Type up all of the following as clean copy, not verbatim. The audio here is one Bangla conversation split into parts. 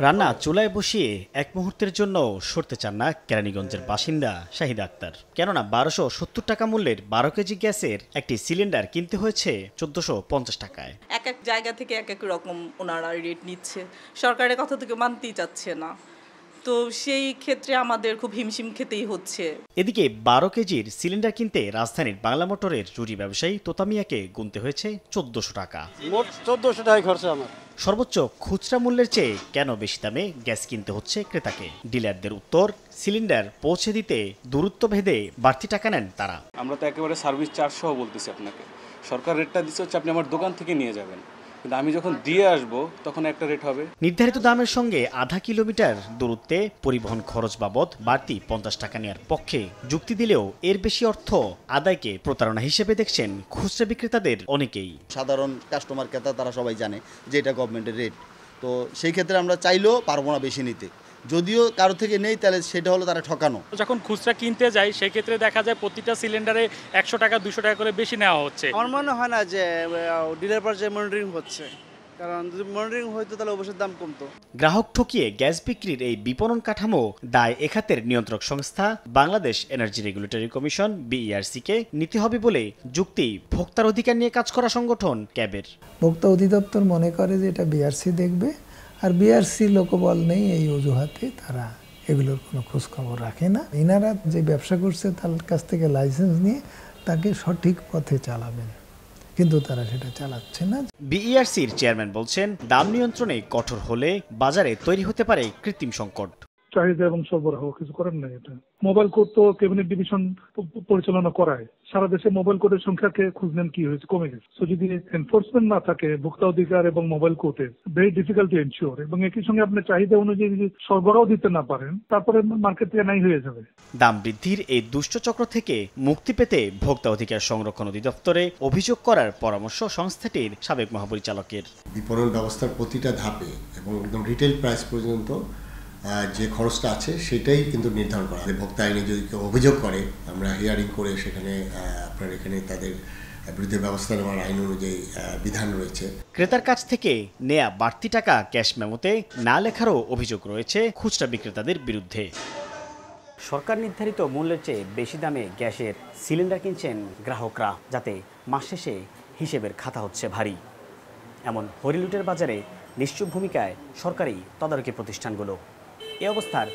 রান্না চুলায় বসিয়ে এক মুহূর্তের জন্য সরতে চান না কেরানীগঞ্জের বাসিন্দা শাহিদা আক্তার। কেননা ১২৭০ টাকা মূল্যের ১২ কেজি গ্যাসের একটি সিলিন্ডার কিনতে হয়েছে ১৪৫০ টাকায়। এক এক জায়গা থেকে এক এক রকম ওনারা রেট নিচ্ছে, সরকারের কথা থেকে মানতেই চাচ্ছে না। তো সেই ক্ষেত্রে আমাদের খুব হিমশিম খেতেই হচ্ছে। এদিকে ১২ কেজির সিলিন্ডার কিনতে রাজধানীর বাংলা মোটরের রুটি ব্যবসায়ী তোতামিয়াকে গুনতে হয়েছে ১৪০০ টাকা। মোট ১৪০০ টাকা খরচ আমার। সর্বোচ্চ খুচরা মূল্যের চেয়ে কেন বেশি দামে গ্যাস কিনতে হচ্ছে ক্রেতাকে? ডিলারদের উত্তর, সিলিন্ডার পৌঁছে দিতে দূরত্ব ভেদে বাড়তি টাকা নেন তারা। আমরা তো একেবারে সার্ভিস চার্জ সহ বলতেছি আপনাকে। সরকার রেটটা দিচ্ছে হচ্ছে আপনি আমার দোকান থেকে নিয়ে যাবেন, কিন্তু আমি যখন দিয়ে আসবো তখন একটা রেট হবে। নির্ধারিত দামের সঙ্গে আধা কিলোমিটার দূরত্বে পরিবহন খরচ বাবদ বাড়তি ৫০ টাকা নেওয়ার পক্ষে যুক্তি দিলেও এর বেশি অর্থ আদায়কে প্রতারণা হিসেবে দেখছেন খুচরা বিক্রেতাদের অনেকেই। সাধারণ কাস্টমার ক্রেতা তারা সবাই জানে যে এটা গভর্নমেন্টের রেট, তো সেই ক্ষেত্রে আমরা চাইলেও পারবো না বেশি নিতে। যদিও কারো থেকে নেই তাহলে সেটা হলো তারা ঠকানো। যখন খুচরা কিনতে যাই সেই ক্ষেত্রে দেখা যায় প্রতিটা সিলিন্ডারে ১০০ টাকা ২০০ টাকা করে বেশি নেওয়া হচ্ছে। আমার মনে হয় না যে ডিলার পর্যায়ে মনিটরিং হচ্ছে, কারণ যদি মনিটরিং হইতো তাহলে অবশ্যই দাম কমতো। গ্রাহক ঠকিয়ে গ্যাস বিক্রির এই বিপণন কাঠামো দায় এখাতের নিয়ন্ত্রক সংস্থা বাংলাদেশ এনার্জি রেগুলেটরি কমিশন বিইআরসি-কে নিতে হবে বলে যুক্তি ভোক্তার অধিকার নিয়ে কাজ করা সংগঠন ক্যাবের। ভোক্তা অধিদপ্তর মনে করে যে এটা বিআরসি দেখবে, আর বিআরসি লোকবল নেই এই অজুহাতে তারা এগুলোর কোনো খোঁজ খবর রাখে না। এনারা যে ব্যবসা করছে তার কাছ থেকে লাইসেন্স নিয়ে তাকে সঠিক পথে চালাবেন, কিন্তু তারা সেটা চালাচ্ছে না। বিইআরসির চেয়ারম্যান বলছেন, দাম নিয়ন্ত্রণে কঠোর হলে বাজারে তৈরি হতে পারে কৃত্রিম সংকট। চাহিদা এবং সরবরাহ কিছু করেন না। এটা মোবাইল কোড তো ক্যাবিনেট ডিভিশন পরিচালনা করায়। সারা দেশে মোবাইল কোডের সংখ্যাকে খুঁজ নেন কি হয়েছে, কমে গেছে। তো যদি এনফোর্সমেন্ট না থাকে ভোক্তা অধিকার এবং মোবাইল কোডের, ভেরি ডিফিকাল্ট টু এনশিওর। এবং একই সঙ্গে আপনি চাহিদা অনুযায়ী যদি সরবরাহ দিতে না পারেন তারপরে মার্কেট থেকে নাই হয়ে যাবে। দাম বৃদ্ধির এই দুষ্ট চক্র থেকে মুক্তি পেতে ভোক্তা অধিকার সংরক্ষণ অধিদপ্তরে অভিযোগ করার পরামর্শ সংস্থাটির সাবেক মহাপরিচালকের। বিপণন ব্যবস্থার প্রতিটা ধাপে এবং একদম রিটেল প্রাইস পর্যন্ত যে খরচটা আছে সেটাই কিন্তু নির্ধারণ করা। ভোক্তা আইনে যদি কেউ অভিযোগ করে আমরা হিয়ারিং করে সেখানে আপনার এখানে তাদের বিরুদ্ধে ব্যবস্থা নেওয়ার আইন অনুযায়ী বিধান রয়েছে। ক্রেতার কাছ থেকে নেয়া বাড়তি টাকা ক্যাশ মেমোতে না লেখারও অভিযোগ রয়েছে খুচরা বিক্রেতাদের বিরুদ্ধে। সরকার নির্ধারিত মূল্যের চেয়ে বেশি দামে গ্যাসের সিলিন্ডার কিনছেন গ্রাহকরা, যাতে মাস শেষে হিসেবের খাতা হচ্ছে ভারী। এমন হরিলুটের বাজারে নিশ্চুপ ভূমিকায় সরকারি তদারকি প্রতিষ্ঠানগুলো। এ অবস্থার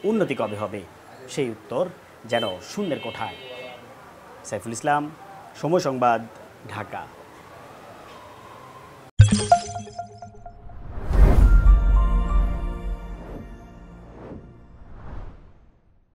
উন্নতি কবে হবে, সেই উত্তর যেন শূন্যের কোঠায়। সাইফুল ইসলাম, সময় সংবাদ, ঢাকা।